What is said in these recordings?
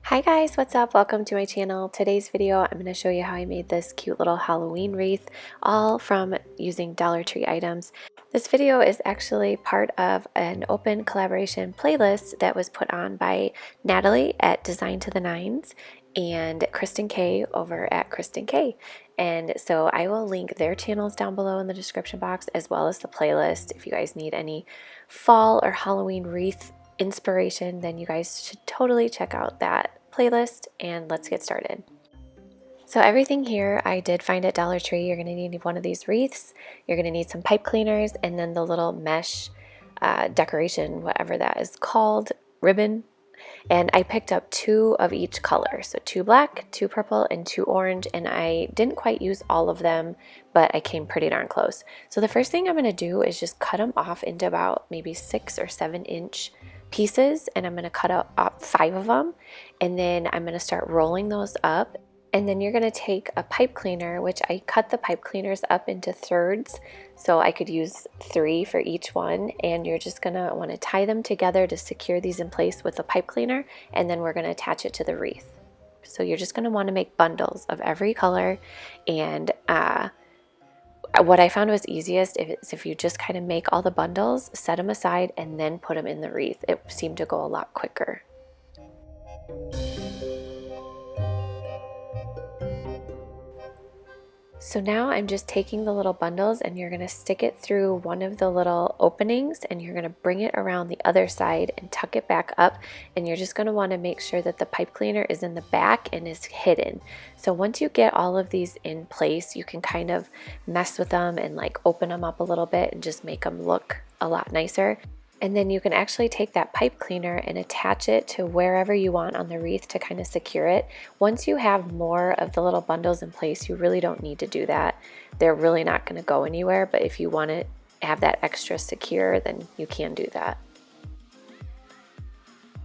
Hi guys, what's up? Welcome to my channel. Today's video I'm going to show you how I made this cute little Halloween wreath, all from using Dollar Tree items. This video is actually part of an open collaboration playlist that was put on by Natalie at Design to the Nines and Kristen K over at Kristen K. And so I will link their channels down below in the description box, as well as the playlist. If you guys need any fall or Halloween wreath inspiration, then you guys should totally check out that playlist, and let's get started. So everything here I did find at Dollar Tree. You're going to need one of these wreaths, you're going to need some pipe cleaners, and then the little mesh decoration, whatever that is called, ribbon. And I picked up 2 of each color, so 2 black, 2 purple, and 2 orange, and I didn't quite use all of them, but I came pretty darn close. So the first thing I'm going to do is just cut them off into about maybe 6 or 7 inch pieces, and I'm going to cut up 5 of them, and then I'm going to start rolling those up. And then you're going to take a pipe cleaner, which I cut the pipe cleaners up into thirds so I could use 3 for each one, and you're just going to want to tie them together to secure these in place with the pipe cleaner, and then we're going to attach it to the wreath. So you're just going to want to make bundles of every color, and what I found was easiest if you just kind of make all the bundles, set them aside, and then put them in the wreath. It seemed to go a lot quicker. So now I'm just taking the little bundles, and you're going to stick it through one of the little openings, and you're going to bring it around the other side and tuck it back up, and you're just going to want to make sure that the pipe cleaner is in the back and is hidden. So once you get all of these in place, you can kind of mess with them and like open them up a little bit and just make them look a lot nicer. And then you can actually take that pipe cleaner and attach it to wherever you want on the wreath to kind of secure it. Once you have more of the little bundles in place, you really don't need to do that. They're really not going to go anywhere, but if you want to have that extra secure, then you can do that.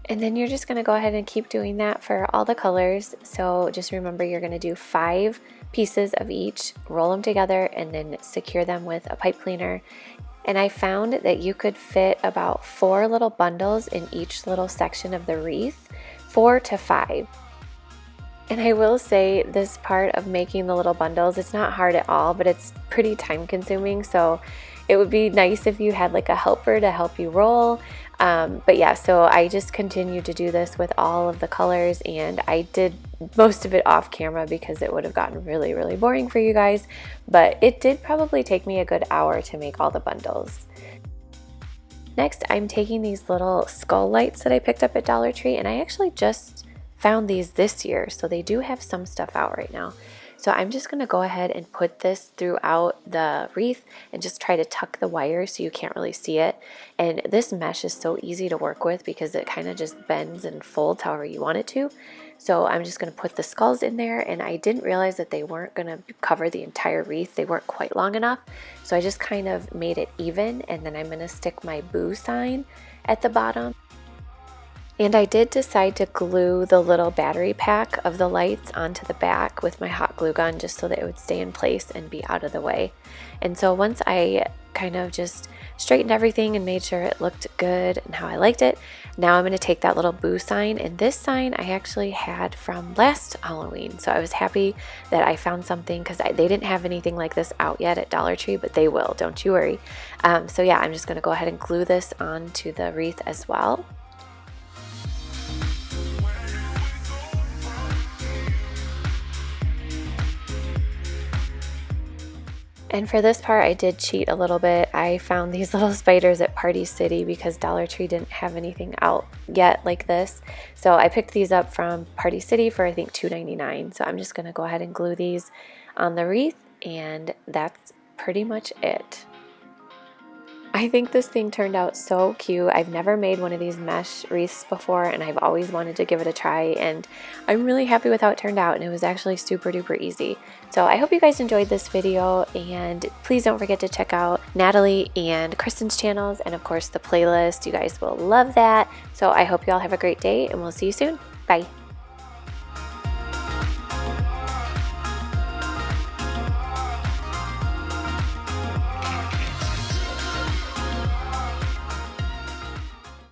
And then you're just going to go ahead and keep doing that for all the colors. So just remember, you're going to do 5 pieces of each, roll them together, and then secure them with a pipe cleaner. And I found that you could fit about 4 little bundles in each little section of the wreath, 4 to 5. And I will say, this part of making the little bundles, it's not hard at all, but it's pretty time consuming. So it would be nice if you had like a helper to help you roll. But yeah, so I just continued to do this with all of the colors, and I did most of it off camera because it would have gotten really, really boring for you guys. But it did probably take me a good hour to make all the bundles. Next, I'm taking these little skull lights that I picked up at Dollar Tree, and I actually just found these this year, so they do have some stuff out right now. So I'm just going to go ahead and put this throughout the wreath and just try to tuck the wire so you can't really see it. And this mesh is so easy to work with because it kind of just bends and folds however you want it to. So I'm just going to put the skulls in there, and I didn't realize that they weren't going to cover the entire wreath. They weren't quite long enough. So I just kind of made it even, and then I'm going to stick my boo sign at the bottom. And I did decide to glue the little battery pack of the lights onto the back with my hot glue gun, just so that it would stay in place and be out of the way. And so once I kind of just straightened everything and made sure it looked good and how I liked it, now I'm going to take that little boo sign, and this sign I actually had from last Halloween. So I was happy that I found something, because they didn't have anything like this out yet at Dollar Tree, but they will, don't you worry. So yeah, I'm just going to go ahead and glue this onto the wreath as well. And for this part, I did cheat a little bit. I found these little spiders at Party City because Dollar Tree didn't have anything out yet like this. So I picked these up from Party City for I think $2.99. So I'm just going to go ahead and glue these on the wreath, and that's pretty much it. I think this thing turned out so cute. I've never made one of these mesh wreaths before, and I've always wanted to give it a try, and I'm really happy with how it turned out, and it was actually super duper easy. So I hope you guys enjoyed this video, and please don't forget to check out Natalie and Kristen's channels, and of course the playlist. You guys will love that. So I hope you all have a great day, and we'll see you soon. Bye.